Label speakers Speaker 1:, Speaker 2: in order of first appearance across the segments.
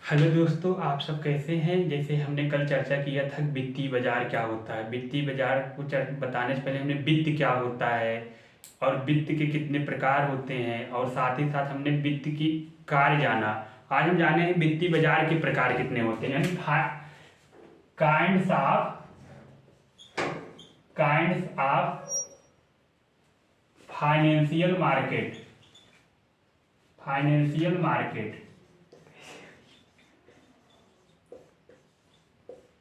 Speaker 1: Hello दोस्तों, आप सब कैसे हैं। जैसे हमने कल चर्चा किया था कि वित्तीय बाजार क्या होता है। वित्तीय बाजार को बताने से पहले हमने वित्त क्या होता है और वित्त के कितने प्रकार होते हैं, और साथ ही साथ हमने वित्त की कार्य जाना। आज हम जाने हैं वित्तीय बाजार के प्रकार कितने होते हैं, यानी kinds of kinds of financial market. Financial market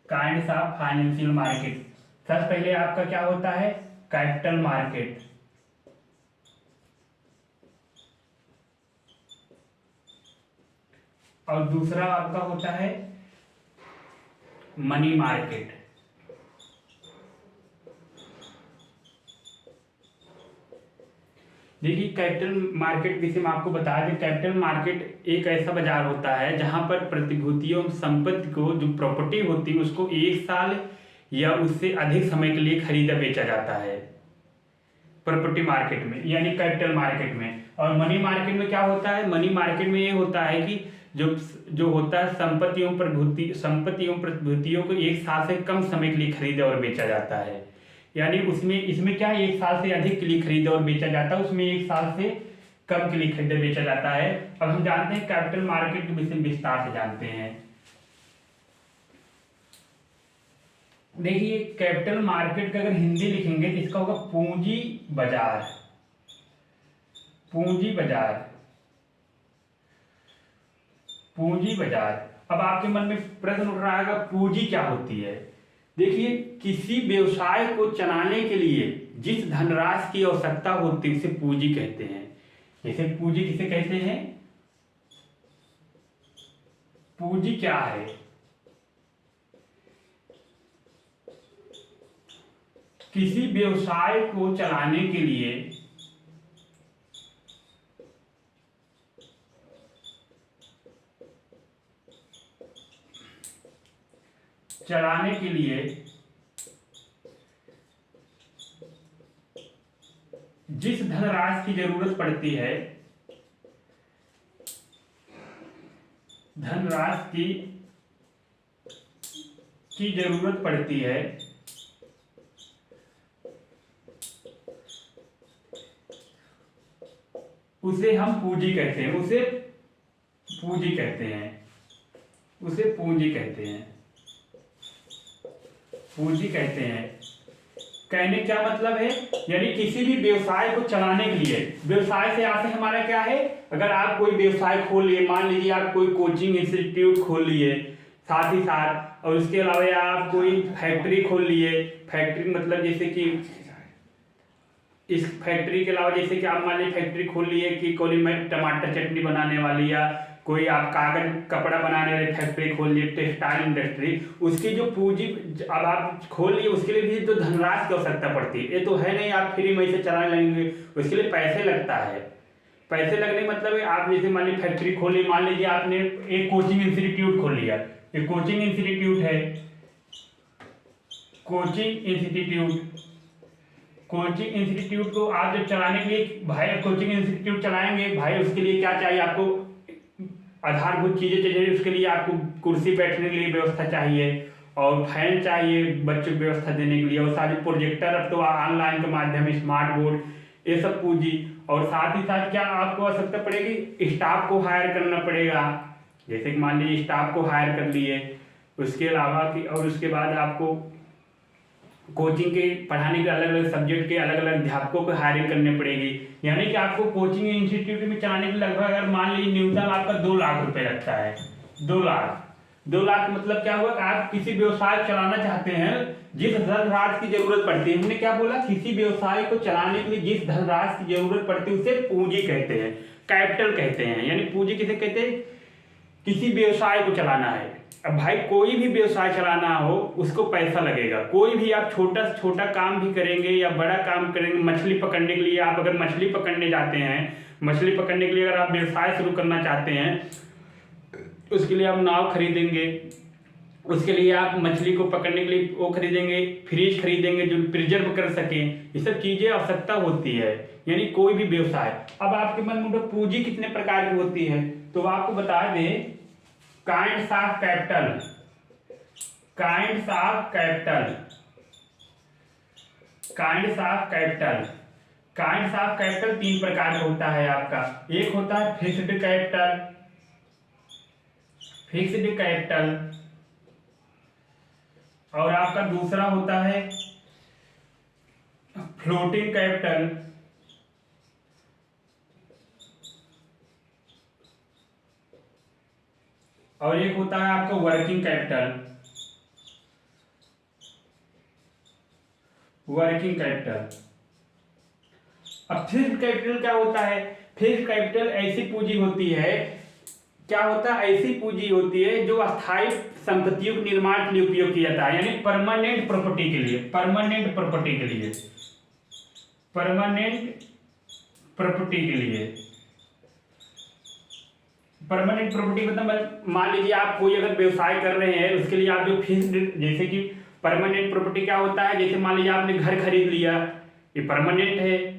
Speaker 1: kinds of financial market. सबसे पहले आपका क्या होता है, कैपिटल मार्केट। और दूसरा आपका होता है मनी मार्केट। देखिए, कैपिटल मार्केट विषय में आपको बता दें, कैपिटल मार्केट एक ऐसा बाजार होता है जहां पर प्रतिभूतियों संपत्ति को, जो प्रॉपर्टी होती है उसको 1 साल या उससे अधिक समय के लिए खरीदा बेचा जाता है प्रॉपर्टी मार्केट में, यानी कैपिटल मार्केट में। और मनी मार्केट में क्या होता है, मनी मार्केट में ये होता है कि जो जो होता है संपत्ति एवं प्रतिभूतियों को 1 साल से कम समय के लिए खरीदा और बेचा जाता है। यानी उसमें इसमें क्या है, 1 साल से अधिक के लिए खरीदा और बेचा जाता है, उसमें 1 साल से कम के लिए खरीदा बेचा जाता है। अब हम जानते हैं कैपिटल मार्केट के विषय में विस्तार से जानते हैं। देखिए, कैपिटल मार्केट का अगर हिंदी लिखेंगे तो इसका होगा पूंजी बाजार। पूंजी बाजार, पूंजी बाजार। अब आपके मन में प्रश्न उठ रहा है, पूंजी क्या होती है। देखिए, किसी व्यवसाय को चलाने के लिए जिस धनराशि की आवश्यकता होती है उसे पूंजी कहते हैं। जैसे पूंजी किसे कहते हैं, पूंजी क्या है, किसी व्यवसाय को चलाने के लिए जिस धनराशि की जरूरत पड़ती है, धनराशि की जरूरत पड़ती है, उसे हम पूंजी कहते हैं। उसे पूंजी कहते हैं। उसे पूंजी कहते हैं। पूंजी कहते हैं। कहने क्या मतलब है, यानी किसी भी व्यवसाय को चलाने के लिए, व्यवसाय से आते हमारा क्या है, अगर आप कोई व्यवसाय खोल लिए, मान लीजिए आप कोई कोचिंग इंस्टीट्यूट खोल लिए, साथ ही साथ, और उसके अलावा आप कोई फैक्ट्री खोल लिए। फैक्ट्री मतलब जैसे कि इस फैक्ट्री के अलावा जैसे कि आप मान लीजिए फैक्ट्री खोल लिए कि कोई में टमाटर चटनी बनाने वाली, या कोई आप कागज कपड़ा बनाने वाली फैक्ट्री खोल लिए, टेक्सटाइल इंडस्ट्री, उसकी जो पूंजी अब आप खोल लिए, उसके लिए भी तो धनराशि की आवश्यकता पड़ती है। ये तो है नहीं आप फ्री में से चलाने लगेंगे, उसके लिए पैसे लगता है। पैसे लगने मतलब है, आप जैसे मान लीजिए फैक्ट्री खोली, मान लीजिए आपने एक कोचिंग इंस्टीट्यूट खोल लिया, ये कोचिंग इंस्टीट्यूट है। कोचिंग इंस्टीट्यूट, कोचिंग इंस्टीट्यूट को आप जब चलाने के लिए, भाई कोचिंग इंस्टीट्यूट चलाएंगे भाई, उसके लिए क्या चाहिए आपको, आधारभूत चीजें चाहिए। उसके लिए आपको कुर्सी बैठने के लिए व्यवस्था चाहिए, और फैन चाहिए बच्चों को व्यवस्था देने के लिए, और सारे प्रोजेक्टर, अब तो ऑनलाइन के माध्यम, स्मार्ट बोर्ड, ये सब पूंजी। और साथ ही साथ क्या आपको आवश्यकता पड़ेगी, स्टाफ को हायर करना पड़ेगा। जैसे कि मान लीजिए स्टाफ को हायर कर लिए, उसके अलावा कि, और उसके बाद आपको कोचिंग के पढ़ाने के अलग अलग सब्जेक्ट के अलग अलग अध्यापकों को हायरिंग करनी पड़ेगी। यानी कि आपको कोचिंग इंस्टीट्यूट में चलाने के लगभग, अगर मान लीजिए न्यूनतम आपका 2 लाख रुपए लगता है। 2 लाख मतलब क्या हुआ कि आप किसी व्यवसाय चलाना चाहते हैं, जिस धनराशि की जरूरत पड़ती है, हमने क्या बोला, किसी व्यवसाय को चलाने के लिए जिस धनराशि की जरूरत पड़ती है उसे पूंजी कहते हैं, कैपिटल कहते हैं। यानी पूंजी किसे कहते हैं, किसी व्यवसाय को चलाना है। अब भाई कोई भी व्यवसाय चलाना हो उसको पैसा लगेगा। कोई भी आप छोटा से छोटा काम भी करेंगे या बड़ा काम करेंगे, मछली पकड़ने के लिए, आप अगर मछली पकड़ने जाते हैं, मछली पकड़ने के लिए अगर आप व्यवसाय शुरू करना चाहते हैं, उसके लिए आप नाव खरीदेंगे, उसके लिए आप मछली को पकड़ने के लिए वो खरीदेंगे, फ्रिज खरीदेंगे जो प्रिजर्व कर सके, ये सब चीजें आवश्यकता होती है। यानी कोई भी व्यवसाय। अब आपके मन में पूंजी कितने प्रकार की होती है, तो आपको बता दें kinds of capital, kinds of capital, kinds of capital, kinds of capital तीन प्रकार का होता है आपका। एक होता है फिक्स्ड कैपिटल, फिक्स्ड कैपिटल, और आपका दूसरा होता है फ्लोटिंग कैपिटल, और एक होता है आपका वर्किंग कैपिटल, वर्किंग कैपिटल। अब फिक्स्ड कैपिटल क्या होता है? फिक्स्ड कैपिटल ऐसी पूंजी होती है, क्या होता है, ऐसी पूंजी होती है जो अस्थायी संपत्तियों के निर्माण के लिए उपयोग किया जाता है, यानी परमानेंट प्रॉपर्टी के लिए, परमानेंट प्रॉपर्टी के लिए, परमानेंट प्रॉपर्टी के लिए। परमानेंट प्रॉपर्टी मतलब मान लीजिए आप कोई अगर व्यवसाय कर रहे हैं, उसके लिए आप जो फिक्स्ड, जैसे कि परमानेंट प्रॉपर्टी क्या होता है, जैसे मान लीजिए आपने घर खरीद लिया, ये परमानेंट है।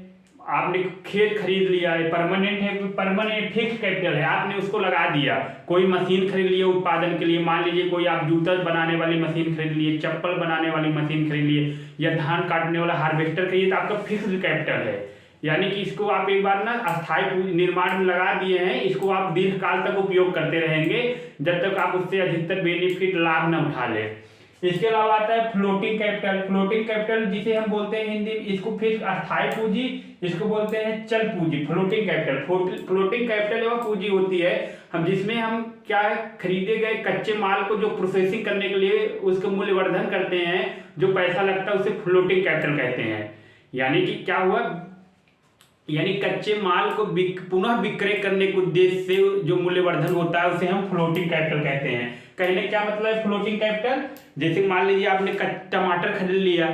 Speaker 1: आपने खेत खरीद लिया, ये परमानेंट है, परमानेंट फिक्स कैपिटल है, आपने उसको लगा दिया। कोई मशीन खरीद लिया उत्पादन के लिए, मान लीजिए कोई आप जूता बनाने वाली मशीन खरीद लिए, चप्पल बनाने वाली मशीन खरीद लिए, या धान काटने वाला हार्वेस्टर खरीदिए, तो आपका फिक्स्ड कैपिटल है। यानी कि इसको आप एक बार ना अस्थायी निर्माण में लगा दिए हैं, इसको आप दीर्घकाल तक उपयोग करते रहेंगे जब तक आप उससे अधिकतर बेनिफिट लाभ न उठा ले। इसके अलावा आता है फ्लोटिंग कैपिटल। फ्लोटिंग कैपिटल जिसे हम बोलते हैं हिंदी, इसको फिर अस्थायी पूंजी, इसको बोलते हैं चल पूंजी। फ्लोटिंग कैपिटल, फ्लोटिंग कैपिटल वह पूंजी होती है हम जिसमें हम क्या है, खरीदे गए कच्चे माल को जो प्रोसेसिंग करने के लिए उसका मूल्यवर्धन करते हैं, जो पैसा लगता है उसे फ्लोटिंग कैपिटल कहते हैं। यानी कि क्या हुआ, यानी कच्चे माल को पुनः विक्रय करने के उद्देश्य से जो मूल्यवर्धन होता है उसे हम फ्लोटिंग कैपिटल कहते हैं। कहने क्या मतलब है फ्लोटिंग कैपिटल, जैसे मान लीजिए आपने टमाटर खरीद लिया,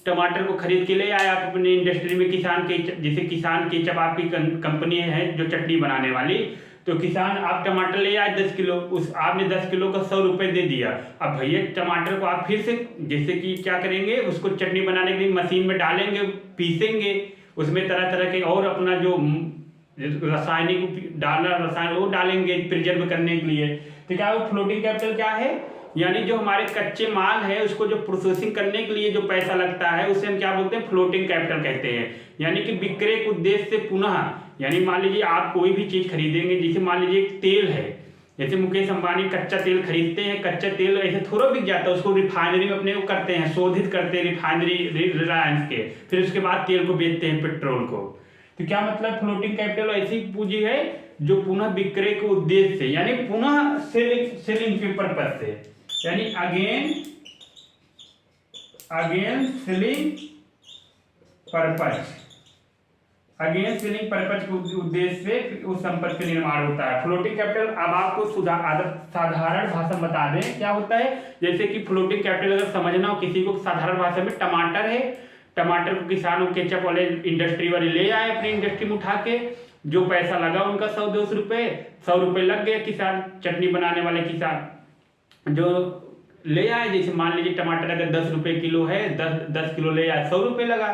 Speaker 1: टमाटर को खरीद के ले आए आप अपनी इंडस्ट्री में, किसान के, जैसे किसान केचप आपकी कंपनी है जो चटनी बनाने वाली, तो किसान आप टमाटर ले आए 10 किलो, उस आपने 10 किलो का 100 रुपये दे दिया। अब भैया टमाटर को आप फिर से जैसे कि क्या करेंगे, उसको चटनी बनाने के लिए मशीन में डालेंगे, पीसेंगे, उसमें तरह तरह के और अपना जो रासायनिक डालना रसायन वो डालेंगे प्रिजर्व करने के लिए। तो क्या वो फ्लोटिंग कैपिटल क्या है, यानी जो हमारे कच्चे माल है उसको जो प्रोसेसिंग करने के लिए जो पैसा लगता है उसे हम क्या बोलते हैं, फ्लोटिंग कैपिटल कहते हैं। यानी कि विक्रय के उद्देश्य से पुनः, यानी मान लीजिए आप कोई भी चीज खरीदेंगे, जैसे मान लीजिए तेल है, जैसे मुकेश अंबानी कच्चा तेल खरीदते हैं, कच्चा तेल ऐसे थोड़ा बिक जाता है, उसको रिफाइनरी में अपने को करते हैं, शोधित करते हैं रिफाइनरी रिलायंस के, फिर उसके बाद तेल को बेचते हैं पेट्रोल को। तो क्या मतलब फ्लोटिंग कैपिटल ऐसी पूंजी है जो पुनः विक्रय के उद्देश्य से, यानी पुनः सेलिंग के पर्पज से, यानी again selling purpose, again selling purpose के उद्देश्य से उस संपत्ति का निर्माण होता है। फ्लोटिंग कैपिटल अब आपको साधारण भाषा में बता दें क्या होता है। जैसे कि फ्लोटिंग कैपिटल अगर समझना हो किसी को साधारण भाषा में, टमाटर है, टमाटर को किसानों केचप वाले इंडस्ट्री वाले ले आए अपनी इंडस्ट्री में उठा के, जो पैसा लगा उनका 100-200 रुपये, 100 रुपये लग गए, किसान चटनी बनाने वाले किसान जो ले आए, जैसे मान लीजिए टमाटर अगर 10 रुपये किलो है, 10 किलो ले आए, 100 रुपये लगा,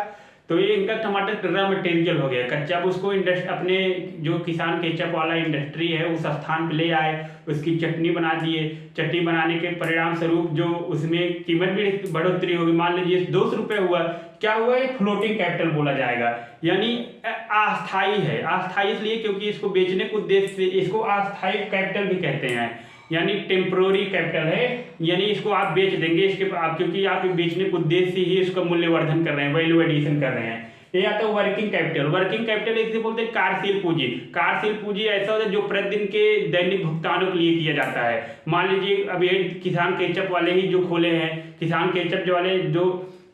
Speaker 1: तो ये इनका टमाटर रॉ मटेरियल हो गया कच्चा। अब उसको अपने जो किसान केचप वाला इंडस्ट्री है उस स्थान पे ले आए, उसकी चटनी बना दिए, चटनी बनाने के परिणाम स्वरूप जो उसमें कीमत भी बढ़ोतरी होगी, मान लीजिए 200 रुपये हुआ, क्या हुआ, ये फ्लोटिंग कैपिटल बोला जाएगा। यानी अस्थायी है, अस्थायी इसलिए क्योंकि इसको बेचने के उद्देश्य से इसको अस्थायी कैपिटल भी कहते हैं, यानी टेम्पोररी कैपिटल है, यानी इसको आप बेच देंगे इसके आप, क्योंकि आप बेचने के उद्देश्य से ही इसका मूल्यवर्धन कर रहे हैं, वैल्यू एडिशन कर रहे हैं। ये आता है वर्किंग कैपिटल। वर्किंग कैपिटल इसे बोलते हैं कार्यशील पूंजी। कार्यशील पूंजी ऐसा होता है जो प्रतिदिन के दैनिक भुगतानों के लिए किया जाता है। मान लीजिए अब ये किसान केचप वाले ही जो खोले हैं, किसान केचप वाले जो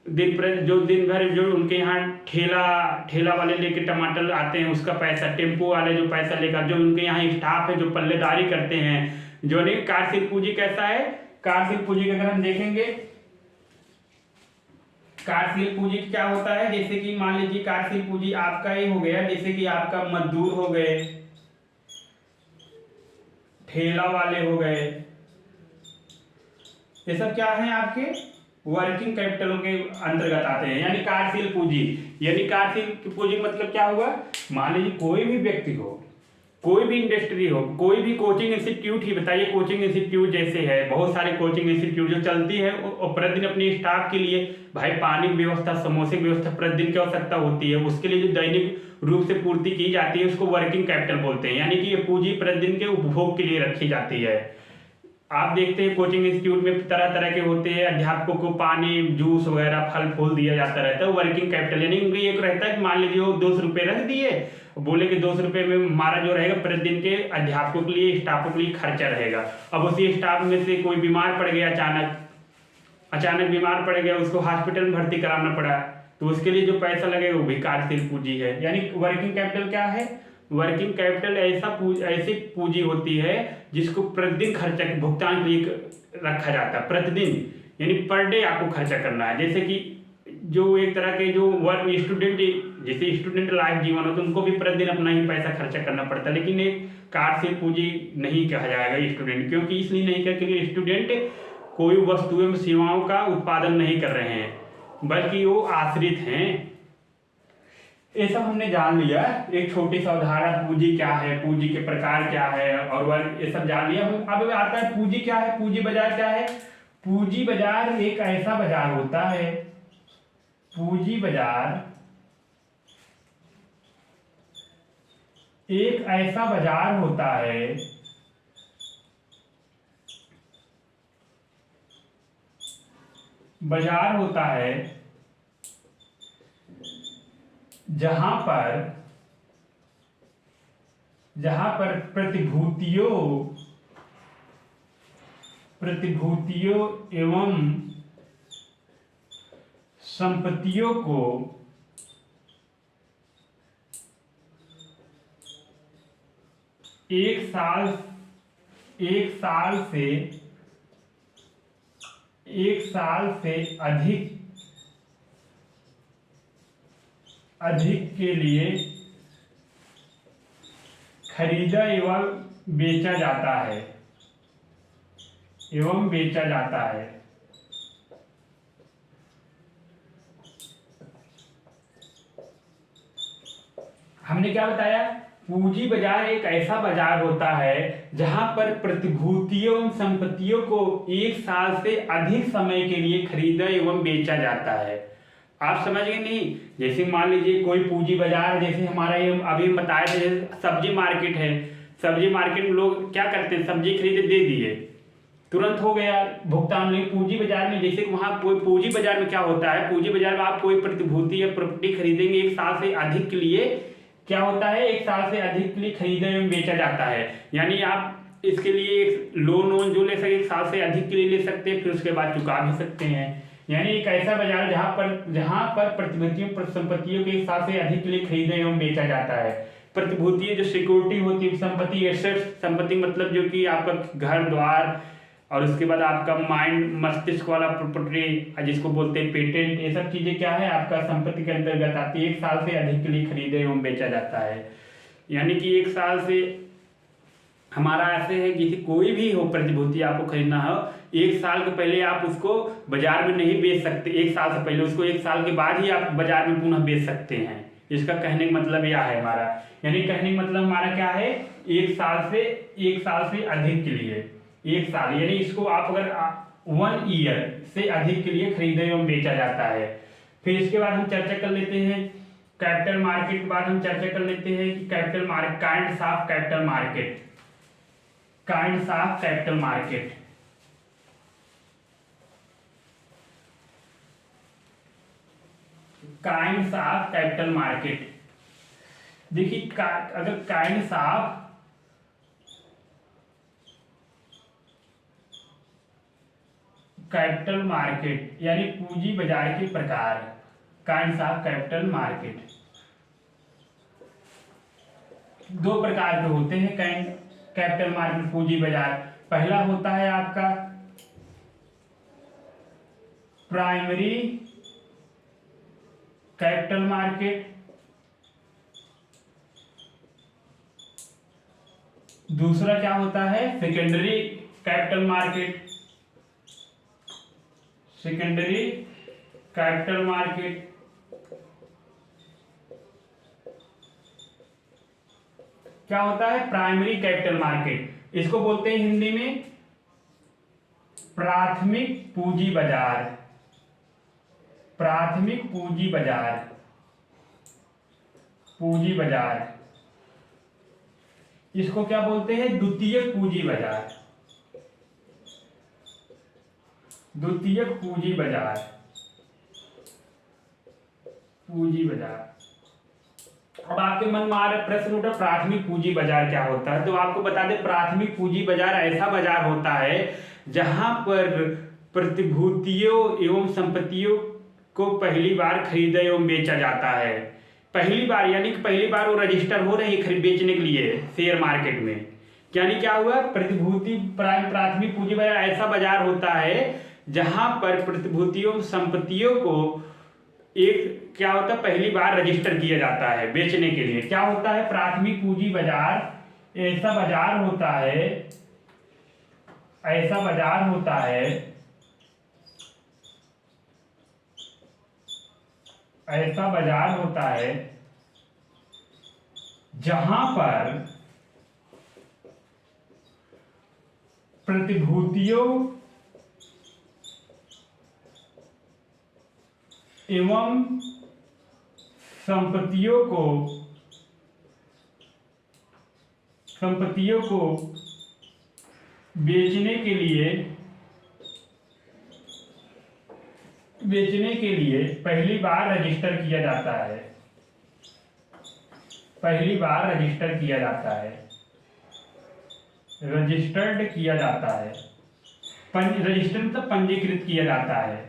Speaker 1: दिन भर जो उनके यहाँ ठेला वाले लेके टमाटर आते हैं, उसका पैसा, टेम्पो वाले जो पैसा लेकर, जो उनके यहाँ स्टाफ है जो पल्लेदारी करते हैं, जो नहीं। कार्यशील पूंजी कैसा है, कार्यशील पूंजी का अगर हम देखेंगे, कार्यशील पूंजी क्या होता है, जैसे कि मान लीजिए कार्यशील पूंजी आपका ये हो गया, जैसे कि आपका मजदूर हो गए, ठेला वाले हो गए, ये सब क्या है आपके वर्किंग कैपिटलों के अंतर्गत आते हैं। यानी कार्यशील पूंजी, यानी कार्यशील पूंजी मतलब क्या हुआ, मान लीजिए कोई भी व्यक्ति हो, कोई भी इंडस्ट्री हो, कोई भी कोचिंग इंस्टीट्यूट ही बताइए, कोचिंग इंस्टीट्यूट जैसे है, बहुत सारे कोचिंग इंस्टीट्यूट जो चलती है और प्रतिदिन अपने स्टाफ के लिए भाई पानी की व्यवस्था, समोसे की व्यवस्था प्रतिदिन की आवश्यकता होती है, उसके लिए जो दैनिक रूप से पूर्ति की जाती है उसको वर्किंग कैपिटल बोलते हैं, यानी कि ये पूंजी प्रतिदिन के उपभोग के लिए रखी जाती है। आप देखते हैं कोचिंग इंस्टीट्यूट में तरह तरह के होते हैं, अध्यापकों को पानी, जूस वगैरह, फल फूल दिया जाता रहता है, वर्किंग कैपिटल यानी उनकी एक रहता है कि मान लीजिए वो 200 रुपये रख दिए, बोले कि 200 रुपये में हमारा जो रहेगा प्रतिदिन के अध्यापकों के लिए, स्टाफों के लिए खर्चा रहेगा। अब उसी स्टाफ में से कोई बीमार पड़ गया, अचानक बीमार पड़ गया, उसको हॉस्पिटल में भर्ती कराना पड़ा, तो उसके लिए जो पैसा लगेगा वो भी कार्यशील पूंजी है। यानी वर्किंग कैपिटल क्या है? वर्किंग कैपिटल ऐसी पूंजी होती है जिसको प्रतिदिन खर्चा के भुगतान के लिए रखा जाता है, प्रतिदिन यानी पर डे आपको खर्चा करना है। जैसे कि जो एक तरह के जो वर्क स्टूडेंट, जैसे स्टूडेंट लाइफ जीवन हो तो उनको भी प्रतिदिन अपना ही पैसा खर्चा करना पड़ता है, लेकिन एक कार्यशील पूंजी नहीं कहा जाएगा स्टूडेंट, क्योंकि इसलिए नहीं कहा क्योंकि स्टूडेंट कोई वस्तुओं एवं सेवाओं का उत्पादन नहीं कर रहे हैं, बल्कि वो आश्रित हैं। ये सब हमने जान लिया, एक छोटी सा उदाहरण पूंजी क्या है, पूंजी के प्रकार क्या है, और वह ये सब जान लिया। अब आता है पूंजी क्या है, पूंजी बाजार क्या है। पूंजी बाजार एक ऐसा बाजार होता है, पूंजी बाजार एक ऐसा बाजार होता है जहां पर प्रतिभूतियों एवं संपत्तियों को एक साल से अधिक के लिए खरीदा एवं बेचा जाता है। हमने क्या बताया? पूंजी बाजार एक ऐसा बाजार होता है जहां पर प्रतिभूतियों एवं संपत्तियों को एक साल से अधिक समय के लिए खरीदा एवं बेचा जाता है। आप समझ गए नहीं? जैसे मान लीजिए कोई पूंजी बाजार, जैसे हमारा ये अभी बताया थे सब्जी मार्केट है, सब्जी मार्केट में लोग क्या करते हैं, सब्जी खरीदे दे दिए, तुरंत हो गया भुगतान। नहीं, पूंजी बाजार में जैसे वहां कोई पूंजी बाजार में क्या होता है, पूंजी बाजार में आप कोई प्रतिभूति या प्रॉपर्टी खरीदेंगे एक साल से अधिक के लिए, क्या होता है, एक साल से अधिक के लिए खरीदा एवं बेचा जाता है। यानी आप इसके लिए लोन जो ले सके एक साल से अधिक के लिए ले सकते हैं, फिर उसके बाद चुका भी सकते हैं। यानी एक ऐसा बाजार जहां पर प्रतिभूतियों संपत्तियों के एक साल से अधिक के लिए खरीदा एवं बेचा जाता है। प्रतिभूति जो सिक्योरिटी होती है, संपत्ति एसेट्स, संपत्ति मतलब जो कि आपका घर द्वार, और उसके बाद आपका माइंड मस्तिष्क वाला प्रॉपर्टी जिसको बोलते हैं पेटेंट, ये सब चीजें क्या है आपका संपत्ति के अंतर्गत आती है। एक साल से अधिक के लिए खरीदे एवं बेचा जाता है। यानी कि एक साल से हमारा ऐसे है कि कोई भी हो प्रतिभूति आपको खरीदना हो, एक साल के पहले आप उसको बाजार में नहीं बेच सकते, एक साल से पहले उसको एक साल के बाद ही आप बाजार में पुनः बेच सकते हैं। इसका कहने का मतलब यह है हमारा, यानी कहने का मतलब हमारा क्या है, एक साल से अधिक के लिए, एक साल यानी इसको आप अगर 1 ईयर से अधिक के लिए खरीदा एवं बेचा जाता है। फिर इसके बाद हम चर्चा कर लेते हैं कैपिटल मार्केट के बाद हम चर्चा कर लेते हैं कि capital market, kinds of capital market, kinds of capital market. Kinds of capital market, देखिए अगर काइंड्स ऑफ कैपिटल मार्केट यानी पूंजी बाजार के प्रकार, काइंड्स ऑफ कैपिटल मार्केट दो प्रकार के होते हैं कैपिटल मार्केट, पूंजी बाजार। पहला होता है आपका प्राइमरी कैपिटल मार्केट, दूसरा क्या होता है secondary capital market, secondary capital market. क्या होता है? Primary capital market. इसको बोलते हैं हिंदी में प्राथमिक पूंजी बाजार। प्राथमिक पूंजी बाजार, पूंजी बाजार। इसको क्या बोलते हैं? द्वितीयक पूंजी बाजार। द्वितीयक पूंजी बाजार, पूंजी बाजार। अब आपके मन में आ रहा प्रश्न उठा, प्राथमिक पूंजी बाजार क्या होता है? तो आपको बता दें, प्राथमिक पूंजी बाजार ऐसा बाजार होता है जहां पर प्रतिभूतियों एवं संपत्तियों को पहली बार खरीदा एवं बेचा जाता है। पहली बार यानी कि पहली बार वो रजिस्टर हो रही है खरीद बेचने के लिए शेयर मार्केट में। यानी क्या हुआ? प्रतिभूति प्राथमिक पूंजी बाजार ऐसा बाजार होता है जहां पर प्रतिभूतियों संपत्तियों को एक क्या होता है, पहली बार रजिस्टर किया जाता है बेचने के लिए। क्या होता है? प्राथमिक पूंजी बाजार ऐसा बाजार होता है, ऐसा बाजार होता है, ऐसा बाजार होता है जहां पर प्रतिभूतियों एवं संपत्तियों को बेचने के लिए पहली बार रजिस्टर किया जाता है। पहली बार रजिस्टर किया जाता है, रजिस्टर्ड किया जाता है। रजिस्टर मतलब पंजीकृत किया जाता है।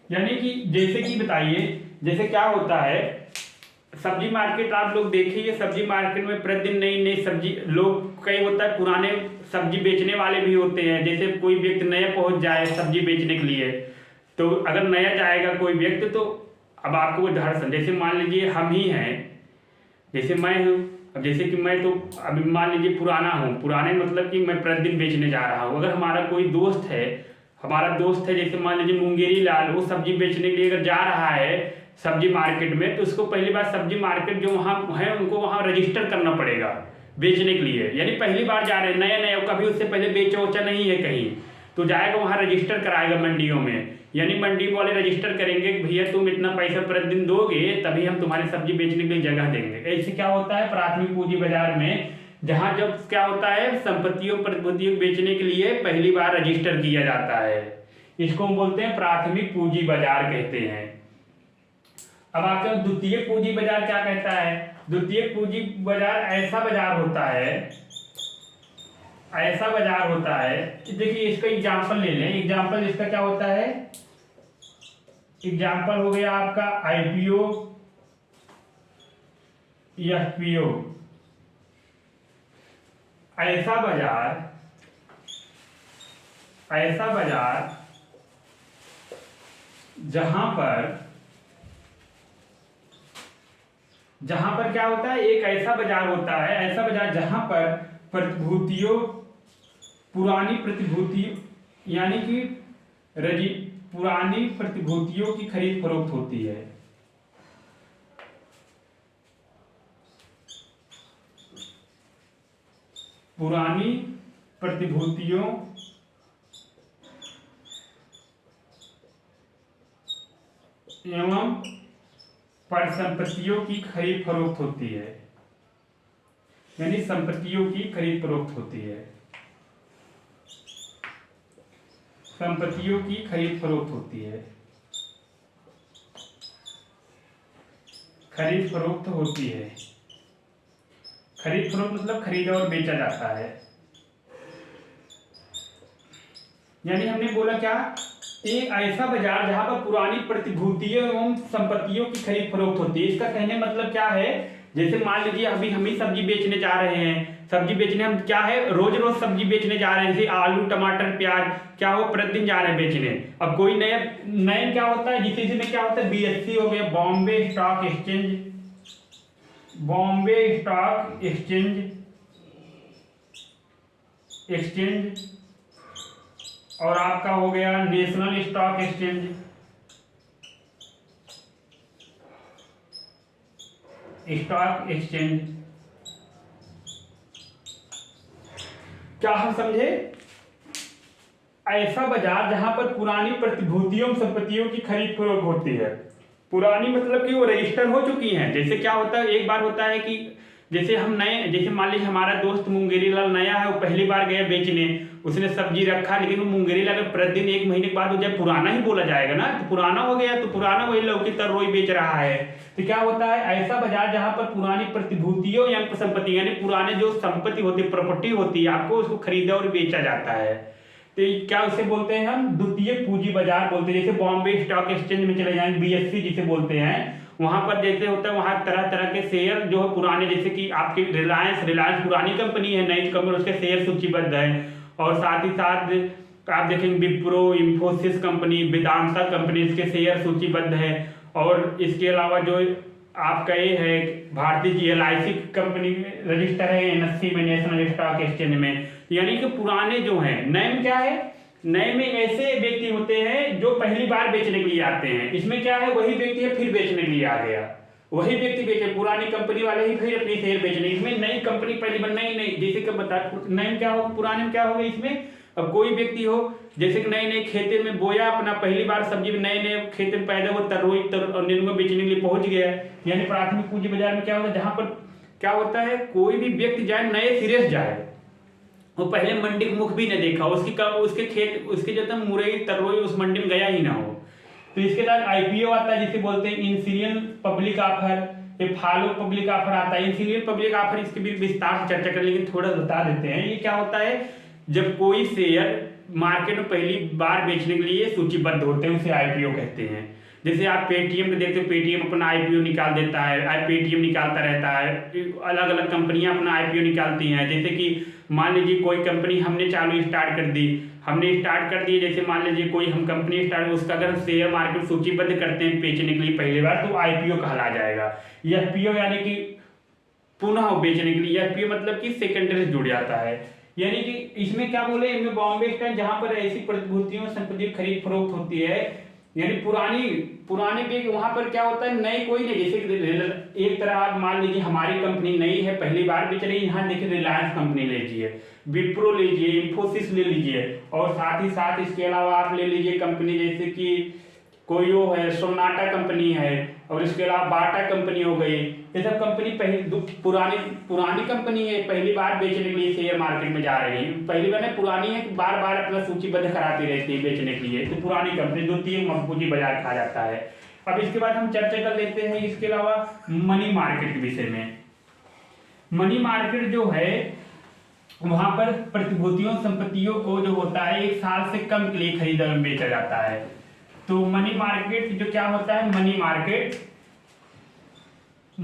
Speaker 1: यानी कि जैसे कि बताइए, जैसे क्या होता है, सब्जी मार्केट आप लोग देखिए, सब्जी मार्केट में प्रतिदिन नई नई सब्जी लोग, कई होता है पुराने सब्जी बेचने वाले भी होते हैं। जैसे कोई व्यक्ति नया पहुंच जाए सब्जी बेचने के लिए, तो अगर नया जाएगा कोई व्यक्ति, तो अब आपको उदाहरण, जैसे मान लीजिए हम ही हैं, जैसे मैं हूँ। अब जैसे कि मैं तो अभी मान लीजिए पुराना हूँ, पुराने मतलब कि मैं प्रतिदिन बेचने जा रहा हूँ। अगर हमारा कोई दोस्त है, हमारा दोस्त है जैसे मान लीजिए मुंगेरी लाल, वो सब्जी बेचने के लिए अगर जा रहा है सब्जी मार्केट में, तो उसको पहली बार सब्जी मार्केट जो वहाँ है उनको वहाँ रजिस्टर करना पड़ेगा बेचने के लिए। यानी पहली बार जा रहे हैं, नया नया, कभी उससे पहले बेचा उचा नहीं है कहीं, तो जाएगा वहाँ रजिस्टर कराएगा मंडियों में। यानी मंडी वाले रजिस्टर करेंगे कि भैया तुम इतना पैसा प्रतिदिन दोगे तभी हम तुम्हारी सब्जी बेचने के लिए जगह देंगे। ऐसे क्या होता है प्राथमिक पूंजी बाजार में, जहां जब क्या होता है संपत्तियों प्रतिभूतियों बेचने के लिए पहली बार रजिस्टर किया जाता है। इसको हम बोलते हैं प्राथमिक पूंजी बाजार कहते हैं। अब आपके द्वितीयक पूंजी बाजार क्या कहता है? द्वितीयक पूंजी बाजार ऐसा बाजार होता है, ऐसा बाजार होता है, देखिए इसका एग्जाम्पल ले लें। एग्जाम्पल इसका क्या होता है? एग्जाम्पल हो गया आपका आईपीओ, एफपीओ। ऐसा बाजार, ऐसा बाजार जहां पर क्या होता है, एक ऐसा बाजार होता है, ऐसा बाजार जहां पर प्रतिभूतियों, पुरानी प्रतिभूतियों यानी कि पुरानी प्रतिभूतियों की खरीद फरोख्त होती है। पुरानी प्रतिभूतियों एवं परिसंपत्तियों की खरीद फरोख्त होती है। यानी संपत्तियों की खरीद फरोख्त होती है, संपत्तियों की खरीद फरोख्त होती है, खरीद फरोख्त होती है। खरीद फरोख्त मतलब खरीदा और बेचा जाता है। यानी हमने बोला क्या, एक ऐसा बाजार जहां पर पुरानी प्रतिभूतियों एवं संपत्तियों की खरीद फरोख्त होती है। इसका कहने मतलब क्या है, जैसे मान लीजिए अभी हम ही सब्जी बेचने जा रहे हैं, सब्जी बेचने हम क्या है रोज रोज सब्जी बेचने जा रहे हैं, जैसे आलू टमाटर प्याज, क्या हो प्रतिदिन जा रहे हैं बेचने। अब कोई नया नया क्या होता है, जिस में क्या होता है बीएससी हो गया, Bombay stock exchange, Bombay stock exchange, और आपका हो गया national stock exchange, stock exchange. क्या हम समझे? ऐसा बाजार जहां पर पुरानी प्रतिभूतियों संपत्तियों की खरीद फरोख्त होती है। पुरानी मतलब कि वो रजिस्टर हो चुकी हैं। जैसे क्या होता है, एक बार होता है कि जैसे हम नए, जैसे मान लीजिए हमारा दोस्त मुंगेरी लाल नया है, वो पहली बार गया बेचने, उसने सब्जी रखा, लेकिन वो मुंगेरी लाल प्रतिदिन 1 महीने के बाद वो जब पुराना ही बोला जाएगा ना, तो पुराना हो गया, तो पुराना वही लौकी तरोई बेच रहा है। तो क्या होता है, ऐसा बाजार जहां पर पुरानी प्रतिभूतियों या संपत्ति यानी पुराने जो संपत्ति होती है, प्रॉपर्टी होती है, आपको उसको खरीदा और बेचा जाता है। तो क्या उसे बोलते हैं हम? द्वितीय पूंजी बाजार बोलते हैं। जैसे बॉम्बे स्टॉक एक्सचेंज में चले जाएंगे, BSE जिसे बोलते हैं, वहां पर जैसे होता है, वहां तरह तरह के शेयर जो है पुराने, जैसे कि आपकी रिलायंस पुरानी कंपनी है, नई कंपनी, उसके शेयर सूचीबद्ध है। और साथ ही साथ आप देखेंगे विप्रो, इंफोसिस कंपनी, वेदांता कंपनी, इसके शेयर सूचीबद्ध है। और इसके अलावा जो आपका ये है भारतीय LIC कंपनी रजिस्टर है NSE में, नेशनल स्टॉक एक्सचेंज में। यानी कि पुराने जो हैं, नए में क्या है, नए में ऐसे व्यक्ति होते हैं जो पहली बार बेचने के लिए आते हैं। इसमें क्या है, वही व्यक्ति है फिर बेचने के लिए आ गया, वही व्यक्ति बेचे, पुरानी कंपनी वाले ही फिर अपनी शेयर बेचने। इसमें नई कंपनी पहली बनना ही नहीं, जैसे कि बता, नए में क्या हो, पुराने में क्या होगा, इसमें अब कोई व्यक्ति हो जैसे कि नए नए खेते में बोया, अपना पहली बार सब्जी में नए नए खेत में पैदा हुआ, तरोई और नेनुआ बेचने के लिए पहुंच गया। यानी प्राथमिक पूंजी बाजार में क्या होता है, जहां पर क्या होता है, कोई भी व्यक्ति जाए, नए सिरे से जाए, वो पहले मंडी का मुख भी न देखा, उसके खेत, उसके जो मुरई तरोई उस मंडी में गया ही ना हो। तो इसके बाद IPO आता है, जिसे बोलते हैं इंसीरियल पब्लिक ऑफर, ये फॉलो पब्लिक ऑफर आता है। इंसीरियल पब्लिक ऑफर, इसके भी विस्तार से चर्चा कर, लेकिन थोड़ा बता देते हैं। ये क्या होता है, जब कोई शेयर मार्केट में पहली बार बेचने के लिए सूचीबद्ध होते हैं, उसे IPO कहते हैं। जैसे आप पेटीएम में देखते हो, पेटीएम अपना IPO निकाल देता है, पेटीएम निकालता रहता है, अलग अलग कंपनियां अपना IPO निकालती हैं। जैसे कि मान लीजिए कोई कंपनी हमने स्टार्ट कर दी, जैसे मान लीजिए कोई हम कंपनी स्टार्ट, उसका अगर शेयर मार्केट सूचीबद्ध करते हैं बेचने के लिए पहली बार, तो IPO कहला जाएगा। FPO यानी कि पुनः बेचने के लिए, FPO मतलब कि सेकेंडरी से जुड़ जाता है। यानी कि इसमें क्या बोले, इनमें बॉम्बे स्टॉक जहां पर ऐसी प्रतिभूतियों संपत्ति खरीद फरोख्त होती है, यानी पुराने पे वहां पर क्या होता है, नई कोई नहीं। जैसे एक तरह आप मान लीजिए हमारी कंपनी नई है, पहली बार बेच रही है, यहाँ देखिए रिलायंस कंपनी ले लीजिए, विप्रो लीजिए, इंफोसिस ले लीजिए, और साथ ही साथ इसके अलावा आप ले लीजिए कंपनी जैसे कि कोई वो है, सोनाटा कंपनी है, और इसके अलावा बाटा कंपनी हो गई। ये सब कंपनी पुरानी कंपनी है, पहली बार बेचने के लिए शेयर मार्केट में जा रही है। पहली बार पुरानी है, बार बार अपना सूचीबद्ध कराती रहती है बेचने के लिए, तो पुरानी कंपनी, द्वितीय पूंजी बाजार कहा जाता है। अब इसके बाद हम चर्चा कर लेते हैं इसके अलावा मनी मार्केट के विषय में। मनी मार्केट जो है, वहां पर प्रतिभूतियों संपत्तियों को जो होता है 1 साल से कम के लिए खरीदा और बेचा जाता है। तो मनी मार्केट जो क्या होता है, मनी मार्केट तो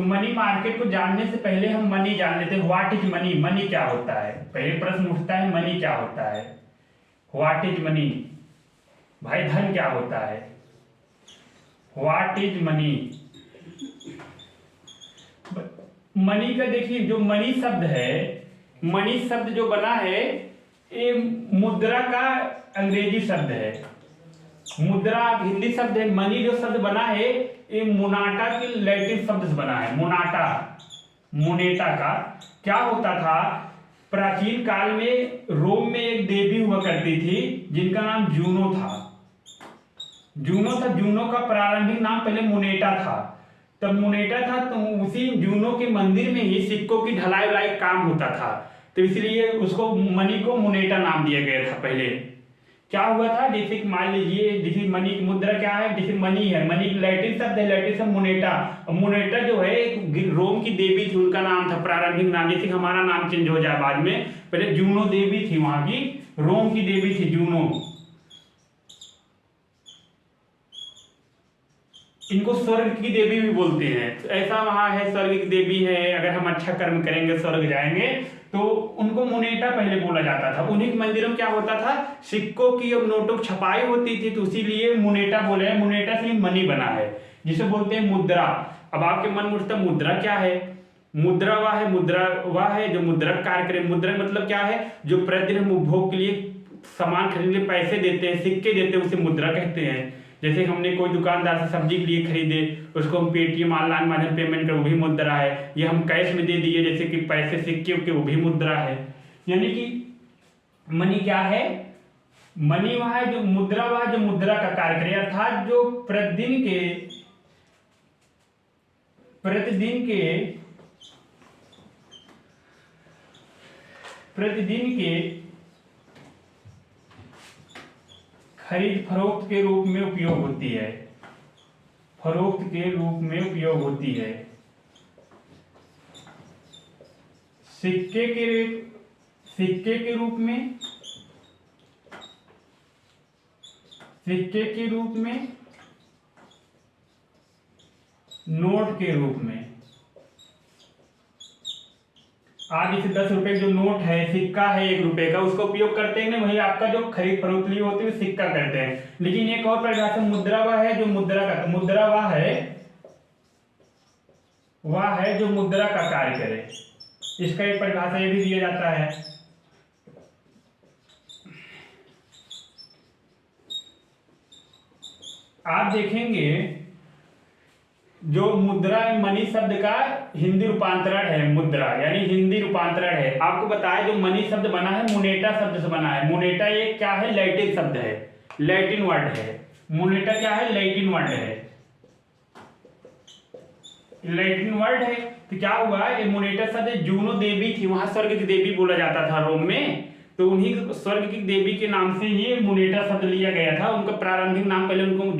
Speaker 1: मनी मार्केट को जानने से पहले हम मनी जान लेते हैं। व्हाट इज मनी, मनी क्या होता है? पहले प्रश्न उठता है, मनी क्या होता है? व्हाट इज मनी, भाई धन क्या होता है? What is money? मनी का देखिए, जो मनी शब्द है, मनी शब्द जो बना है, ये मुद्रा का अंग्रेजी शब्द है। मुद्रा हिंदी शब्द है। मनी जो शब्द बना है, ये मोनाटा के लैटिन शब्द से बना है। मोनेटा का क्या होता था, प्राचीन काल में रोम में एक देवी हुआ करती थी जिनका नाम जूनो था। जूनो का प्रारंभिक नाम पहले मोनेटा था। तब मोनेटा था, तो उसी जूनो के मंदिर में ही सिक्कों की ढलाई उलाई काम होता था, तो इसलिए उसको मनी को मोनेटा नाम दिया गया था। पहले क्या हुआ था, जैसे मान लीजिए, जैसे मनी की मुद्रा क्या है, जैसे मनी है, मनी लैटिन शब्द है, लैटिन शब्द मोनेटा। और मोनेटा जो है एक रोम की देवी थी, उनका नाम था प्रारंभिक नाम, जैसे हमारा नाम चेंज हो जाए बाद में। पहले जूनो देवी थी, वहां की रोम की देवी थी जूनो। इनको स्वर्ग की देवी भी बोलते हैं, तो ऐसा वहां है, स्वर्ग की देवी है, अगर हम अच्छा कर्म करेंगे स्वर्ग जाएंगे, तो उनको मोनेटा पहले बोला जाता था। उन्हीं के मंदिरों में क्या होता था, सिक्कों की और नोटों की छपाई होती थी, तो इसीलिए मोनेटा बोले हैं। मोनेटा से मनी बना है, जिसे बोलते हैं मुद्रा। अब आपके मन में उठता मुद्रा क्या है? मुद्रा वह है जो मुद्रा कार्य करे। मुद्रा मतलब क्या है, जो प्रतिदिन हम उपभोग के लिए सामान खरीदने पैसे देते हैं, सिक्के देते हैं, उसे मुद्रा कहते हैं। जैसे हमने कोई दुकानदार से सब्जी के लिए खरीदे, उसको हम पेटीएम ऑनलाइन माध्यम पेमेंट कर, वो भी मुद्रा है। ये हम कैश में दे दिए जैसे कि पैसे सिक्के उक्के, वो भी मुद्रा है। यानी कि मनी क्या है, मनी वह है जो मुद्रा, वह जो मुद्रा का कार्य करे, अर्थात जो प्रतिदिन के खरीद फरोख्त के रूप में उपयोग होती है, फरोख्त के रूप में उपयोग होती है। सिक्के के रूप में, सिक्के के रूप में, नोट के रूप में। आप इसे 10 रुपए जो नोट है, सिक्का है 1 रुपए का, उसका उपयोग करते हैं ना, वही आपका जो खरीद फरोख्त लिए होती है सिक्का करते हैं। लेकिन एक और परिभाषा मुद्रा वह है जो मुद्रा वह है जो मुद्रा का कार्य करे। इसका एक परिभाषा ये भी दिया जाता है, आप देखेंगे जो मुद्रा मनी शब्द का हिंदी रूपांतरण है, मुद्रा यानी हिंदी रूपांतरण है। आपको बताया जो मनी शब्द बना है मोनेटा शब्द से बना है। मोनेटा ये क्या है, लैटिन शब्द है, लैटिन वर्ड है। मोनेटा क्या है, लैटिन वर्ड है, लैटिन वर्ड है। तो क्या हुआ, ये मोनेटा शब्द जूनो देवी थी, वहां स्वर्ग की देवी बोला जाता था रोम में, तो उन्हीं स्वर्ग की देवी के नाम से ये मोनेटा शब्द लिया गया था। उनका प्रारंभिक नाम पहले उनको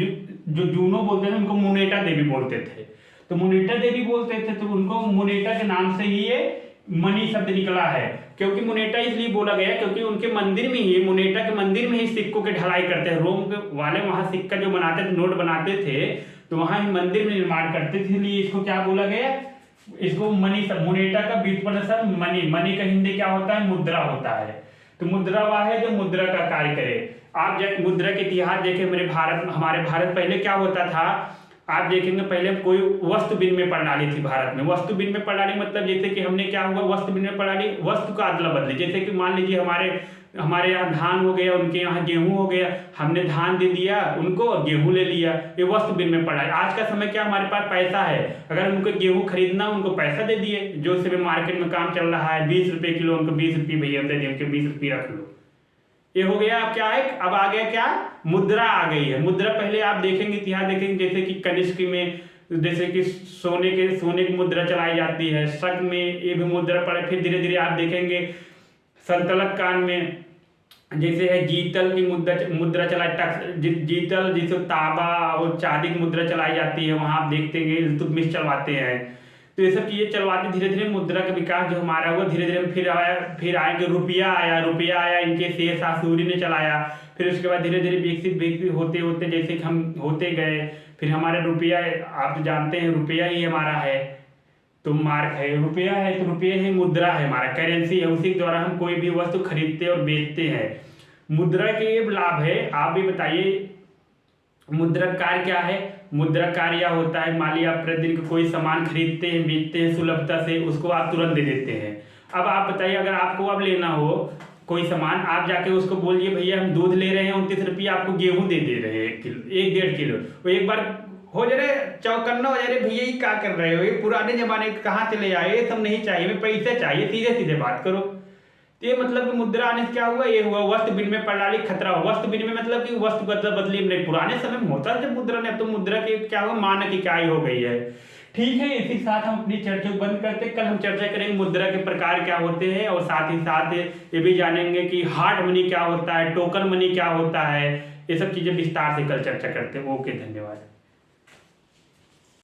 Speaker 1: जो जूनो बोलते थे उनको मोनेटा देवी बोलते थे, तो मोनेटा देवी बोलते थे, तो उनको मोनेटा के नाम से ही ये मनी शब्द निकला है। क्योंकि मोनेटा इसलिए बोला गया क्योंकि उनके मंदिर में ही, मोनेटा के मंदिर में ही सिक्कों की ढलाई करते हैं। रोम के वाले वहां सिक्का जो बनाते थे, नोट बनाते थे, तो वहां ही मंदिर में निर्माण करते थे, इसलिए इसको क्या बोला गया, इसको मनी शब्द, मोनेटा का व्युत्पन्न शब्द मनी, मनी का हिंदी क्या होता है, मुद्रा होता है। तो मुद्रा वह है जो मुद्रा का कार्य करे। आप जब मुद्रा के इतिहास देखें, हमारे भारत पहले क्या होता था, आप देखेंगे पहले कोई वस्तु विनिमय प्रणाली थी भारत में। वस्तु विनिमय प्रणाली मतलब जैसे कि हमने क्या हुआ, वस्तु विनिमय प्रणाली, वस्तु का अदला बदली। जैसे कि मान लीजिए हमारे यहाँ धान हो गया, उनके यहाँ गेहूं हो गया, हमने धान दे दिया उनको, गेहूं ले लिया, ये वस्तु विनिमय प्रणाली। आज का समय क्या, हमारे पास पैसा है, अगर उनको गेहूं खरीदना उनको पैसा दे दिए, जो समय मार्केट में काम चल रहा है 20 रुपए किलो, उनको 20 रुपये भैया दे दिए, उनके 20 रुपये रख लो, ये हो गया। अब क्या है, अब आ गया क्या, मुद्रा आ गई है। मुद्रा पहले आप देखेंगे, इतिहास देखेंगे, जैसे कि कनिष्क में जैसे कि सोने की मुद्रा चलाई जाती है, शक में ये भी मुद्रा पड़े। फिर धीरे धीरे आप देखेंगे सल्तनत काल में जैसे है जीतल की मुद्रा चलाई, जीतल जिसे तांबा और चांदी की मुद्रा चलाई जाती है, वहां आप देखते हैं इल्तुतमिश चलवाते हैं। तो ये सब चीजें चलवाते धीरे धीरे मुद्रा का विकास जो हमारा हुआ, धीरे धीरे फिर आएंगे रुपया आया, इनके शेर शाह सूरी ने चलाया। फिर उसके बाद धीरे धीरे विकसित होते होते जैसे कि हम होते गए, फिर हमारे रुपया, आप जानते हैं रुपया ही हमारा है, तो मार्क है, रुपया है, तो रुपये ही मुद्रा है, हमारा करेंसी है, उसी के द्वारा हम कोई भी वस्तु खरीदते और बेचते हैं। मुद्रा के ये लाभ है, आप भी बताइए मुद्रा कार्य क्या है। मुद्रा कार्य होता है, मान लीजिए आप प्रतिदिन कोई सामान खरीदते हैं, बेचते हैं सुलभता से, उसको आप तुरंत दे देते हैं। अब आप बताइए, अगर आपको अब लेना हो कोई सामान, आप जाके उसको बोलिए भैया हम दूध ले रहे हैं 29 रुपये, आपको गेहूं दे रहे हैं 1 किलो, 1-1.5 किलो, वो एक बार हो जा रहे चौकन्ना हो जा रहे, भैया ये क्या कर रहे हो, ये पुराने जमाने कहाँ चले आए, ये सब नहीं चाहिए, हमें पैसे चाहिए, सीधे सीधे बात करो। ये मतलब कि मुद्रा आने से क्या हुआ, ये हुआ वस्तु विनिमय प्रणाली खतरा हुआ। वस्तु विनिमय मतलब कि वस्तु बदली नहीं, पुराने समय में होता है जब मुद्रा ने, अब तो मुद्रा की क्या हुआ, मानक इकाई हो गई है। ठीक है, इसी के साथ हम अपनी चर्चा को बंद करते हैं। कल हम चर्चा करेंगे मुद्रा के प्रकार क्या होते हैं, और साथ ही साथ ये भी जानेंगे कि हार्ड मनी क्या होता है, टोकन मनी क्या होता है, ये सब चीजें विस्तार से कल चर्चा करते हैं। ओके, धन्यवाद।